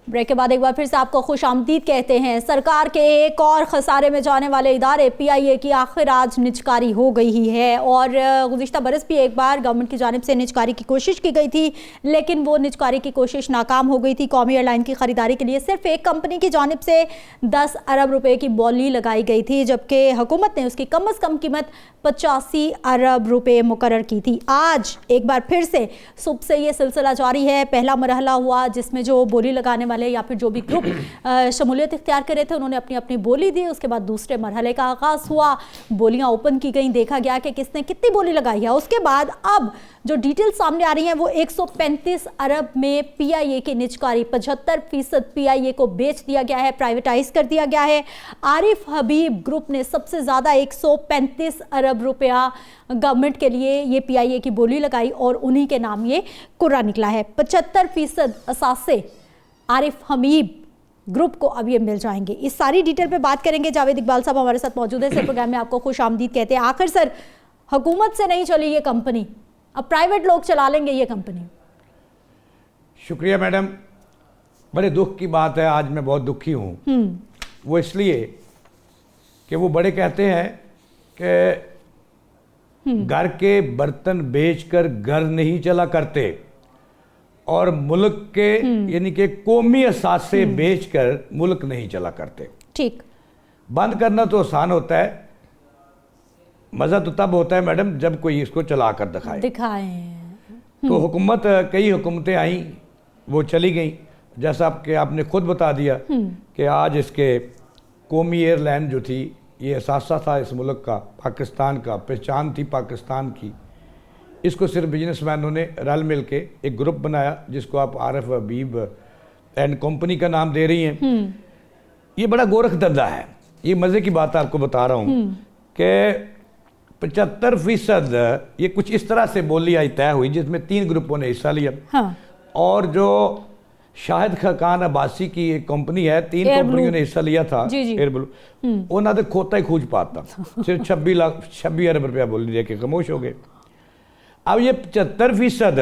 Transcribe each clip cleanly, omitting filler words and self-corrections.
Break کے بعد ایک بار پھر سے آپ کو خوش آمدید کہتے ہیں۔ سرکار کے ایک اور خسارے میں جانے والے ادارے پی آئی اے کی آخر آج نجکاری ہو گئی ہی ہے، اور گزشتہ برس بھی ایک بار گورنمنٹ کی جانب سے نجکاری کی کوشش کی گئی تھی، لیکن وہ نجکاری کی کوشش ناکام ہو گئی تھی۔ قومی ایئر لائن کی خریداری کے لیے صرف ایک کمپنی کی جانب سے 10 ارب روپے کی بولی لگائی گئی تھی، جبکہ حکومت نے اس کی کم از کم قیمت 85 ارب روپے مقرر کی تھی۔ آج ایک بار پھر سے صبح سے یہ سلسلہ جاری ہے۔ پہلا مرحلہ ہوا جس میں جو بولی لگانے والے یا پھر جو بھی گروپ شمولیت اختیار کرے تھے انہوں نے اپنی اپنی بولی دی۔ اس کے بعد دوسرے مرحلے کا آغاز ہوا، بولیاں اوپن کی گئیں، دیکھا گیا کہ کس نے کتنی بولی لگائی ہے۔ اس کے بعد اب جو ڈیٹیل سامنے آ رہی ہیں وہ 135 ارب میں پی آئی اے کی نجکاری، 75% پی آئی اے کو بیچ دیا گیا ہے، پرائیویٹائز کر دیا گیا ہے۔ عارف حبیب گروپ نے سب سے زیادہ 135 ارب روپیہ گورنمنٹ کے لیے یہ پی آئی اے کی بولی لگائی اور انہی کے نام یہ قرعہ نکلا ہے۔ 75% اثاثے عارف حبیب گروپ کو اب یہ مل جائیں گے۔ اس ساری ڈیٹیل پہ بات کریں گے۔ جاوید اقبال صاحب ہمارے ساتھ موجود ہیں، اس پروگرام میں آپ کو خوش آمدید کہتے ہیں۔ آخر سر، حکومت سے نہیں چلی یہ کمپنی، اب پرائیویٹ لوگ چلا لیں گے یہ کمپنی۔ شکریہ میڈم، بڑے دکھ کی بات ہے، آج میں بہت دکھی ہوں۔ وہ اس لیے کہ وہ بڑے کہتے ہیں کہ گھر کے برتن بیچ کر گھر نہیں چلا کرتے، اور ملک کے یعنی کہ قومی اثاثے بیچ کر ملک نہیں چلا کرتے۔ ٹھیک، بند کرنا تو آسان ہوتا ہے، مزہ تو تب ہوتا ہے میڈم جب کوئی اس کو چلا کر دکھائے۔ تو حکومت، کئی حکومتیں آئیں، وہ چلی گئیں، جیسا کہ آپ نے خود بتا دیا کہ آج اس کے قومی ایئر لائن جو تھی، یہ اثاثہ تھا اس ملک کا، پاکستان کا، پہچان تھی پاکستان کی۔ اس کو صرف بزنس مینوں نے رل مل کے ایک گروپ بنایا جس کو آپ عارف حبیب اینڈ کمپنی کا نام دے رہی ہیں۔ یہ بڑا گورکھ دھندا ہے۔ یہ مزے کی بات آپ کو بتا رہا ہوں کہ 75% یہ کچھ اس طرح سے بولی آئی طے ہوئی جس میں 3 گروپوں نے حصہ لیا، اور جو شاہد خاقان عباسی کی ایک کمپنی ہے، 3 کمپنیوں نے حصہ لیا تھا، ایئر بلو، انہوں نے کھوتا ہی کھوج پاتا، صرف 26 ارب روپیہ بولی دے کے خاموش ہو گئے۔ اب یہ 75%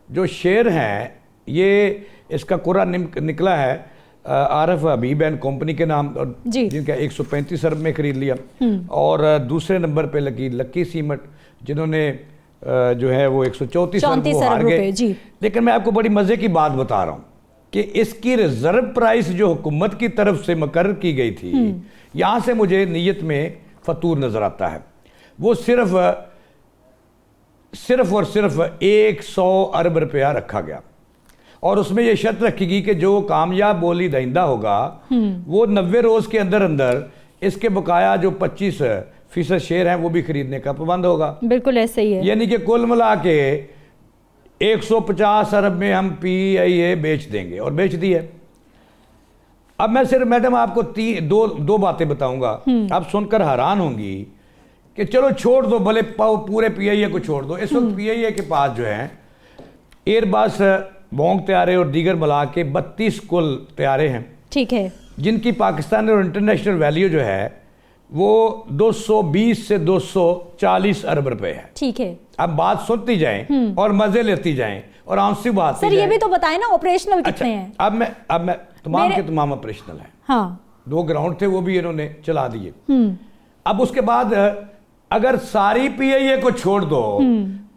جو شیئر ہیں، یہ اس کا قرعہ نکلا ہے عارف حبیب اینڈ کمپنی کے نام، جن کا 135 ارب میں خرید لیا، اور دوسرے نمبر پہ لگی لکی سیمنٹ جنہوں نے جو ہے وہ 134 ارب کو ہار گئے۔ لیکن میں آپ کو بڑی مزے کی بات بتا رہا ہوں کہ اس کی ریزرو پرائس جو حکومت کی طرف سے مقرر کی گئی تھی، یہاں سے مجھے نیت میں فطور نظر آتا ہے۔ وہ صرف اور صرف 100 ارب روپیہ رکھا گیا، اور اس میں یہ شرط رکھی گئی کہ جو کامیاب بولی دہندہ ہوگا وہ 90 روز کے اندر اندر اس کے بقایا جو 25% شیئر ہیں وہ بھی خریدنے کا پابند ہوگا۔ بالکل ایسے ہی ہے، یعنی کہ کل ملا کے 150 ارب میں ہم پی آئی اے بیچ دیں گے، اور بیچ دی ہے۔ اب میں صرف میڈم آپ کو دو باتیں بتاؤں گا، آپ سن کر حیران ہوں گی کہ چلو چھوڑ دو، بھلے پورے پی آئی اے کو چھوڑ دو۔ اس وقت پی آئی اے کے پاس جو ہے ایئر بس، بونگ طیارے اور دیگر ملا کے 32 کل طیارے ہیں، ٹھیک ہے، جن کی پاکستانی اور انٹرنیشنل ویلیو جو ہے وہ 220 سے 240 ارب روپے ہے، ٹھیک ہے۔ اب بات سنتی جائیں اور مزے لیتی جائیں اور آنسو بہاتی جائیں۔ سر یہ بھی تو بتائیں نا آپریشنل کتنے ہیں؟ اب میں تمام کے تمام آپریشنل ہیں۔ ہاں، 2 گراؤنڈ تھے وہ بھی انہوں نے چلا دیے۔ اب اس کے بعد اگر ساری پی آئی اے کو چھوڑ دو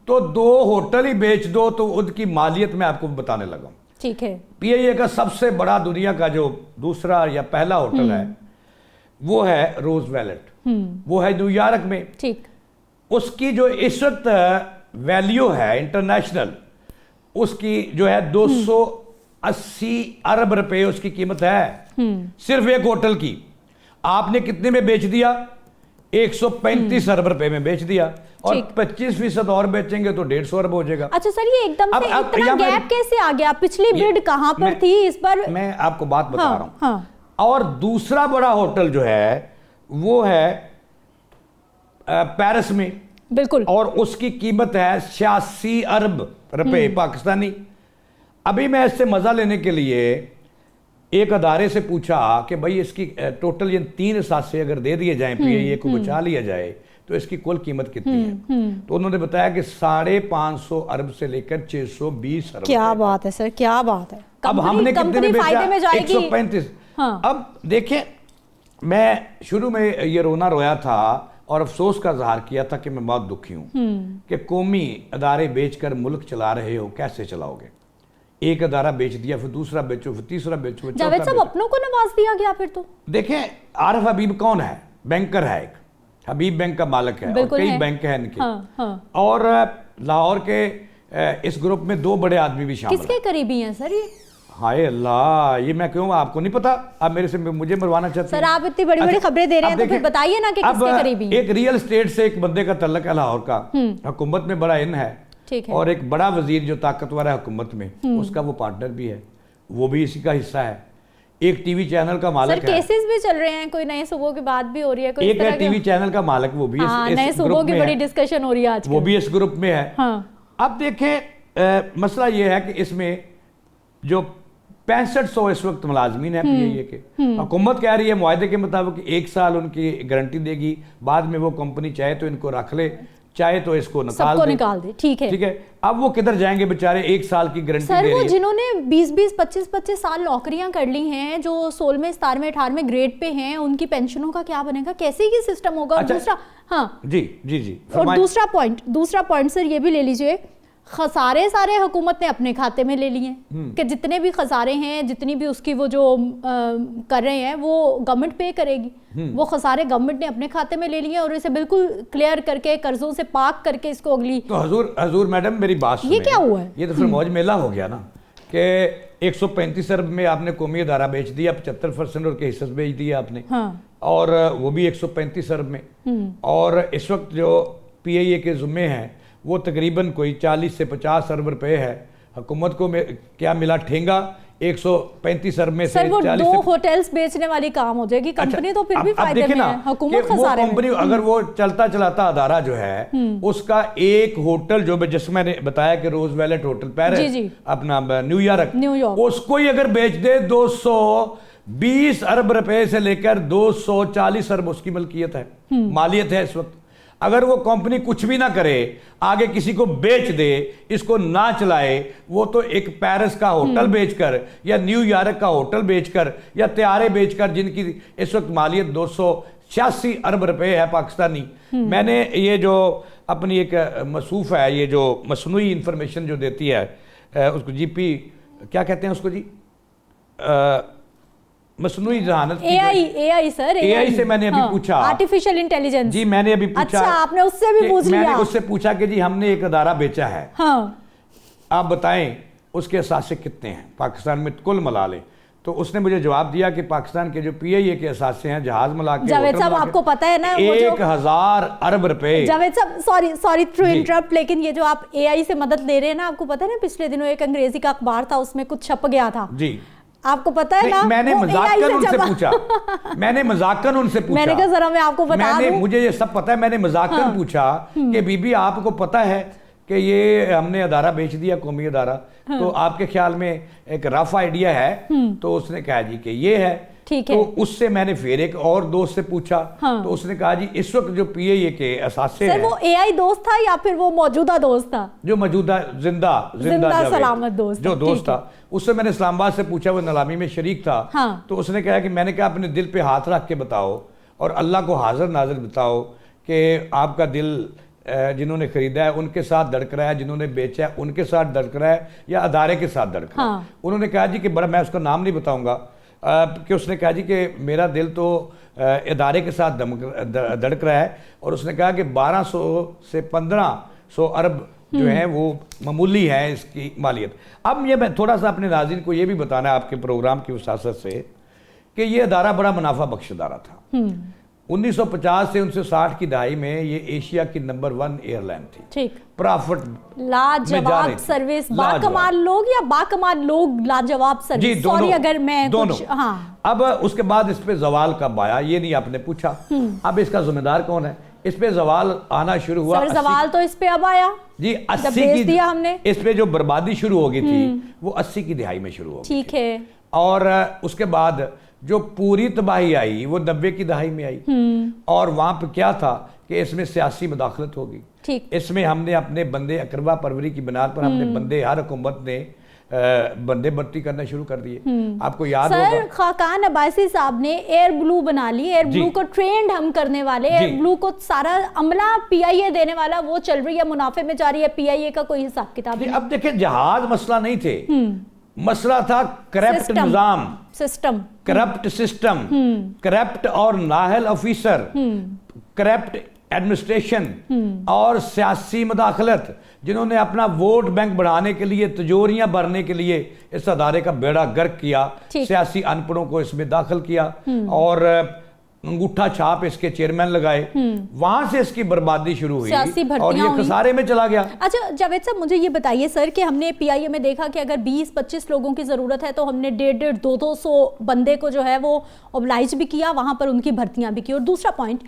تو 2 ہوٹل ہی بیچ دو تو ان کی مالیت میں آپ کو بتانے لگا ہوں، ٹھیک ہے۔ پی آئی اے کا سب سے بڑا دنیا کا جو دوسرا یا پہلا ہوٹل ہے وہ ہے روز ویلٹ، وہ ہے نیو یارک میں، ٹھیک۔ اس کی جو اس وقت ویلیو ہے انٹرنیشنل، اس کی جو ہے 280 ارب روپے اس کی قیمت ہے، صرف ایک ہوٹل کی۔ آپ نے کتنے میں بیچ دیا؟ 135 ارب روپے میں بیچ دیا، اور 25% اور بیچیں گے تو 150 ارب ہو جائے گا۔ اچھا سر، یہ ایک دم سے اتنا گیپ کیسے آ گیا؟ پچھلی بڈ کہاں پر تھی اس پر؟ میں آپ کو بات بتا رہا ہوں۔ اور دوسرا بڑا ہوٹل جو ہے وہ ہے پیرس میں، بالکل، اور اس کی قیمت ہے 86 ارب روپے پاکستانی۔ ابھی میں اس سے مزہ لینے کے لیے ایک ادارے سے پوچھا کہ بھائی اس کی ٹوٹل یہ 3 اثاثے اگر دے دیے جائیں، پی آئی اے کو بچا لیا جائے، تو تو اس کی کل قیمت کتنی ہے؟ تو انہوں نے بتایا کہ 550 ارب سے لے کر 620 ارب. کیا بات ہے سر، کیا بات ہے. اب ہم نے کتنے میں بیچا؟ 135. اب دیکھیں میں شروع میں یہ رونا رویا تھا اور افسوس کا اظہار کیا تھا کہ میں بہت دکھی ہوں کہ قومی ادارے بیچ کر ملک چلا رہے ہو، کیسے چلاؤ گے؟ ایک ادارہ بیچ دیا، پھر دوسرا بیچو، پھر تیسرا بیچو. جاوید صاحب اپنوں کو نواز دیا گیا پھر تو. دیکھیں عارف حبیب کون ہے؟ بینکر ہے، ایک حبیب بینک کا مالک ہے اور کئی بینک ہیں ان کے. اور لاہور کے اس گروپ میں 2 بڑے آدمی بھی شامل ہیں. کس کے قریبی ہیں سر یہ؟ ہائے اللہ، یہ میں کیوں آپ کو نہیں پتا؟ آپ میرے سے مجھے مروانا چاہتے ہیں؟ سر آپ اتنی بڑی بڑی خبریں دے رہے ہیں تو پھر بتائیے نا کہ کس کے قریبی ہیں. ایک ریئل اسٹیٹ سے ایک بندے کا تعلق ہے لاہور کا، حکومت میں بڑا ان ہے، اور ایک بڑا وزیر جو طاقتور ہے حکومت میں، اس کا وہ پارٹنر بھی ہے، وہ بھی اسی کا حصہ ہے. ایک ٹی وی چینل کا مالک ہے. سر کیسز بھی چل رہے ہیں، کوئی نئے صوبوں کی بات بھی ہو رہی ہے، ایک ہے ٹی وی چینل کا مالک، وہ بھی نئے صوبوں کی بڑی ڈسکشن ہو رہی ہے آج، وہ بھی اس گروپ میں ہے. اب دیکھیں مسئلہ یہ ہے کہ اس میں جو 6500 اس وقت ملازمین ہیں پی اے اے کے، حکومت کہہ رہی ہے معاہدے کے مطابق 1 سال ان کی گارنٹی دے گی، بعد میں وہ کمپنی چاہے تو ان کو رکھ لے، چاہے تو اس کو نکال دے. ٹھیک ہے. اب وہ کدھر جائیں گے بیچارے؟ 1 سال کی گارنٹی دے رہی ہے. سر وہ جنہوں نے 20 25 سال نوکریاں کر لی ہیں، جو 16ویں 17ویں 18ویں گریڈ پہ ہیں، ان کی پینشنوں کا کیا بنے گا؟ کیسے یہ سسٹم ہوگا؟ اور دوسرا جی اور دوسرا پوائنٹ سر یہ بھی لے لیجئے، خسارے سارے حکومت نے اپنے کھاتے میں لے لیے ہیں کہ جتنے بھی خسارے ہیں، جتنی بھی اس کی وہ جو کر رہے ہیں وہ گورنمنٹ پے کرے گی. وہ خسارے گورنمنٹ نے اپنے کھاتے میں لے لیے اور اسے بالکل کلیئر کر کے قرضوں سے پاک کر کے اس کو اگلی. تو حضور میڈم میری بات سنیں، یہ کیا ہوا ہے؟ یہ تو پھر موج میلہ ہو گیا نا کہ 135 ارب میں آپ نے قومی ادارہ بیچ دیا، 75% اور کے حصص بیچ دیا آپ نے، اور وہ بھی 135 ارب میں. اور اس وقت جو پی اے اے کے ذمے ہیں وہ تقریباً کوئی 40 سے 50 ارب روپے ہے. حکومت کو کیا ملا ٹھینگا 135 ارب میں سے 40 سے. سر وہ 2 ہوٹلز بیچنے والی کام ہو جائے گی، کمپنی تو پھر بھی فائدے میں ہے، حکومت خسارے میں. اگر وہ چلتا ادارہ جو ہے اس کا ایک ہوٹل جو جس میں نے بتایا کہ روز ویلٹ ہوٹل پیرس اپنا نیو یارک، اس کو ہی اگر بیچ دے 220 ارب روپے سے لے کر 240 ارب اس کی ملکیت ہے، مالیت ہے اس وقت. اگر وہ کمپنی کچھ بھی نہ کرے، آگے کسی کو بیچ دے، اس کو نہ چلائے، وہ تو ایک پیرس کا ہوٹل بیچ کر یا نیو یارک کا ہوٹل بیچ کر یا طیارے بیچ کر، جن کی اس وقت مالیت 286 ارب روپے ہے پاکستانی. میں نے یہ جو اپنی ایک مصروف ہے، یہ جو مصنوعی انفارمیشن جو دیتی ہے، اس کو جی پی کیا کہتے ہیں اس کو جی، مصنوعی ذہانت، اے آئی سر، اے آئی سے میں نے ابھی پوچھا، آرٹیفیشل انٹیلیجنس. جی میں نے ابھی پوچھا. اچھا آپ نے اس سے بھی پوچھ لیا؟ میں نے اس سے پوچھا کہ جی ہم نے ایک ادارہ بیچا ہے، آپ بتائیں اس کے اثاثے کتنے ہیں پاکستان میں کل ملا لیں. تو اس نے مجھے جواب دیا کہ پاکستان کے جو پی اے اے کے اثاثے ہیں جہاز ملا کے، جاوید صاحب آپ کو پتہ ہے نا 1000 ارب روپے. جاوید صاحب سوری ٹو انٹرپٹ، لیکن یہ جو آپ اے آئی سے مدد لے رہے ہیں نا، آپ کو پتہ ہے نا پچھلے دنوں ایک انگریزی کا اخبار تھا، اس میں کچھ چھپ گیا تھا. جی آپ کو پتہ ہے نا، میں نے مذاقاً ان سے پوچھا، میں نے کہا ذرا میں آپ کو بتا دوں، مجھے یہ سب پتہ ہے. میں نے مذاقاً پوچھا کہ بی بی آپ کو پتہ ہے کہ یہ ہم نے ادارہ بیچ دیا، قومی ادارہ، تو آپ کے خیال میں ایک رف آئیڈیا ہے؟ تو اس نے کہا جی کہ یہ ہے. تو اس سے میں نے پھر ایک اور دوست سے پوچھا، تو اس نے کہا جی اس وقت جو پی اے اے کے اثاثے ہیں. سر وہ اے آئی دوست تھا یا پھر وہ موجودہ دوست تھا؟ جو موجودہ زندہ سلامت دوست جو دوست تھا. اس سے میں نے اسلام آباد سے پوچھا، وہ نیلامی میں شریک تھا. تو اس نے کہا کہ میں نے کہا اپنے دل پہ ہاتھ رکھ کے بتاؤ اور اللہ کو حاضر ناظر بتاؤ کہ آپ کا دل جنہوں نے خریدا ہے ان کے ساتھ دھڑک رہا ہے، جنہوں نے بیچا ہے ان کے ساتھ دھڑک رہا ہے، یا ادارے کے ساتھ دھڑک رہا ہے. انہوں نے کہا جی کہ بڑا، میں اس کا نام نہیں بتاؤں گا، کہ اس نے کہا جی کہ میرا دل تو ادارے کے ساتھ دھڑک رہا ہے. اور اس نے کہا کہ 1200 سے 1500 ارب جو ہیں وہ معمولی ہے اس کی مالیت. اب یہ میں تھوڑا سا اپنے ناظرین کو یہ بھی بتانا ہے آپ کے پروگرام کی وساست سے کہ یہ ادارہ بڑا منافع بخش ادارہ تھا. 1950 سے 1960 کی دہائی میں یہ ایشیا کی نمبر 1 ایئر لائن تھی. ٹھیک، پرافٹ لاجواب سروس، باکمال لوگ یا باکمال لوگ لاجواب سروس. سوری اگر میں کچھ اب اس کے بعد اس پہ زوال کب آیا یہ نہیں آپ نے پوچھا. اب اس کا ذمہ دار کون ہے؟ اس پہ زوال آنا شروع ہوا. سر زوال تو اس پہ اب آیا جی 80 کی، اس پہ جو بربادی شروع ہو گئی تھی وہ 80 کی دہائی میں شروع ہو گئی. ٹھیک ہے. اور اس کے بعد جو پوری تباہی آئی وہ 90 کی دہائی میں آئی. اور وہاں پہ کیا تھا کہ اس میں سیاسی مداخلت ہوگی، اس میں ہم نے اپنے بندے اقربا پروری کی بنیاد پر ہم نے بندے، ہر حکومت نے بندے بھرتی کرنا شروع کر دیے. آپ کو یاد ہوگا سر خاقان عباسی صاحب نے ایئر بلو بنا لی، ایئر بلو کو ٹرینڈ ہم کرنے والے، ایئر بلو کو سارا عملہ پی آئی اے دینے والا، وہ چل رہی ہے، منافع میں جا رہی ہے، پی آئی اے کا کوئی حساب کتاب نہیں. اب دیکھیں جہاز مسئلہ نہیں تھے، مسئلہ تھا کرپٹ نظام، سسٹم، کرپٹ سسٹم، کرپٹ اور نااہل آفیسر، کرپٹ ایڈمنسٹریشن اور سیاسی مداخلت، جنہوں نے اپنا ووٹ بینک بڑھانے کے لیے، تجوریاں بھرنے کے لیے اس ادارے کا بیڑا گرک کیا، سیاسی ان پڑھوں کو اس میں داخل کیا اور انگوٹھا چھاپ اس کے چیئرمین لگائے، وہاں سے اس کی بربادی شروع ہوئی اور یہ خسارے میں چلا گیا. اچھا جاوید صاحب مجھے یہ بتائیے سر کہ ہم نے پی آئی اے میں دیکھا کہ اگر 20-25 لوگوں کی ضرورت ہے تو ہم نے 150-200 بندے کو جو ہے وہ اوبلائج بھی کیا، وہاں پر ان کی بھرتیاں بھی کی. اور دوسرا پوائنٹ،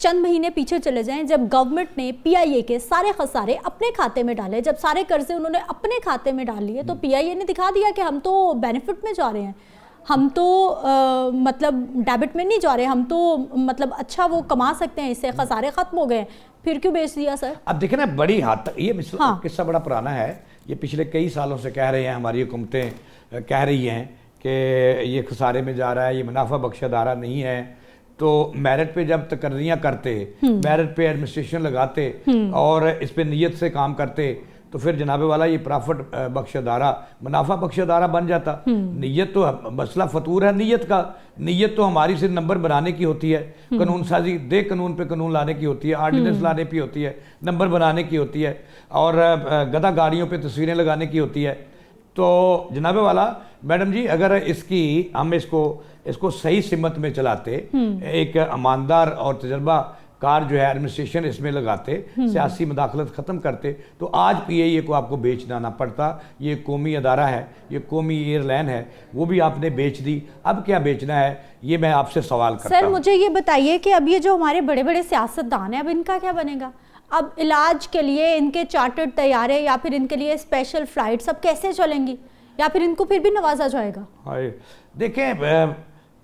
چند مہینے پیچھے چلے جائیں، جب گورنمنٹ نے پی آئی اے کے سارے خسارے اپنے کھاتے میں ڈالے، جب سارے قرضے انہوں نے اپنے کھاتے میں ڈال لیے، تو پی آئی اے نے دکھا دیا کہ ہم تو بینیفٹ میں جا رہے ہیں، ہم تو مطلب ڈیبٹ میں نہیں جا رہے، ہم تو مطلب اچھا وہ کما سکتے ہیں، اس سے خسارے ختم ہو گئے، پھر کیوں بیچ دیا سر؟ اب دیکھیں نا بڑی حد تک یہ قصہ بڑا پرانا ہے، یہ پچھلے کئی سالوں سے کہہ رہے ہیں، ہماری حکومتیں کہہ رہی ہیں کہ یہ خسارے میں جا رہا ہے، یہ منافع بخش ادارہ نہیں ہے. تو میرٹ پہ جب تقرریاں کرتے، میرٹ پہ ایڈمنسٹریشن لگاتے اور اس پہ نیت سے کام کرتے، تو پھر جناب والا یہ پرافٹ بخش ادارہ، منافع بخش ادارہ بن جاتا. نیت تو مسئلہ فطور ہے نیت کا، نیت تو ہماری صرف نمبر بنانے کی ہوتی ہے، قانون سازی دے قانون پہ قانون لانے کی ہوتی ہے، آرڈیننس لانے پہ ہوتی ہے، نمبر بنانے کی ہوتی ہے، اور گدھا گاڑیوں پہ تصویریں لگانے کی ہوتی ہے. تو جناب والا میڈم جی، اگر ہم اس کو صحیح سمت میں چلاتے، ایک ایماندار اور تجربہ کار جو ہے ایڈمنسٹریشن اس میں لگاتے، سیاسی مداخلت ختم کرتے، تو آج پی آئی اے کو آپ کو بیچنا نہ پڑتا. یہ قومی ادارہ ہے، یہ قومی ایئر لائن ہے، وہ بھی آپ نے بیچ دی. اب کیا بیچنا ہے، یہ میں آپ سے سوال کرتا ہوں. سر مجھے یہ بتائیے کہ اب یہ جو ہمارے بڑے بڑے سیاستدان ہیں، اب ان کا کیا بنے گا؟ اب علاج کے لیے ان کے چارٹرڈ طیارے یا پھر ان کے لیے اسپیشل فلائٹس اب کیسے چلیں گی، یا پھر ان کو پھر بھی نوازا جائے گا؟ دیکھیں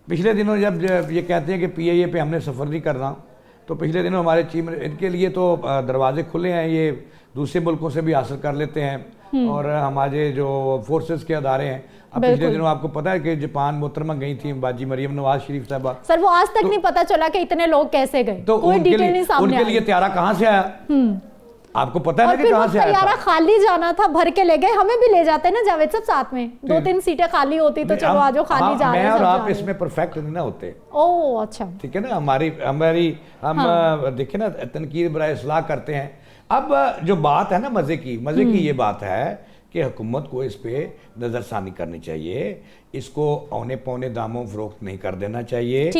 پچھلے دنوں جب یہ کہتے ہیں کہ پی آئی اے پہ ہم نے سفر نہیں کرنا، تو پچھلے دنوں ہمارے چیف ان کے لیے تو دروازے کھلے ہیں، یہ دوسرے ملکوں سے بھی حاصل کر لیتے ہیں، اور ہمارے جو فورسز کے ادارے ہیں. اب پچھلے دنوں آپ کو پتا ہے کہ جاپان محترمہ گئی تھی باجی مریم نواز شریف صاحبہ. سر وہ آج تک نہیں پتا چلا کہ اتنے لوگ کیسے گئے، تو کوئی ڈیٹیل نہیں سامنے آئی. ان کے لیے طیارہ کہاں سے آیا؟ آپ کو پتا ہے نا کہ کہاں سے آیا تھا؟ طیارہ خالی جانا تھا، بھر کے لے گئے. ہمیں بھی لے جاتے نا جاوید صاحب ساتھ میں، 2-3 سیٹیں خالی ہوتی تو چلو آجو خالی جا رہے ہیں. میں اور آپ اس میں پرفیکٹ نہیں نہ ہوتے. اوہ اچھا ٹھیک ہے نا، ہم دیکھیں نا تنقید برائے اصلاح کرتے ہیں. اب جو بات ہے نا مزے کی یہ بات ہے کہ حکومت کو اس پہ نظر ثانی کرنی چاہیے، اس کو اونے پونے داموں فروخت نہیں کر دینا چاہیے،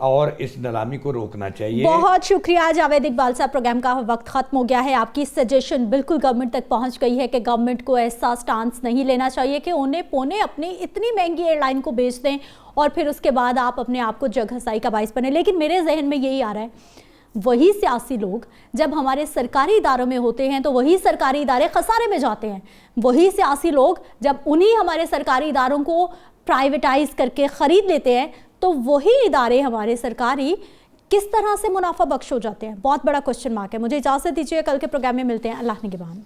اور اس نیلامی کو روکنا چاہیے. بہت شکریہ جاوید اقبال صاحب، پروگرام کا وقت ختم ہو گیا ہے. آپ کی سجیشن بالکل گورنمنٹ تک پہنچ گئی ہے کہ گورنمنٹ کو ایسا سٹانس نہیں لینا چاہیے کہ اونے پونے اپنی اتنی مہنگی ایئر لائن کو بیچ دیں اور پھر اس کے بعد آپ اپنے آپ کو جگ ہنسائی کا باعث بنے. لیکن میرے ذہن میں یہی آ رہا ہے، وہی سیاسی لوگ جب ہمارے سرکاری اداروں میں ہوتے ہیں تو وہی سرکاری ادارے خسارے میں جاتے ہیں. وہی سیاسی لوگ جب انہی ہمارے سرکاری اداروں کو پرائیویٹائز کر کے خرید لیتے ہیں تو وہی ادارے ہمارے سرکاری کس طرح سے منافع بخش ہو جاتے ہیں. بہت بڑا کوسچن مارک ہے. مجھے اجازت دیجیے، کل کے پروگرام میں ملتے ہیں. اللہ نگہبان.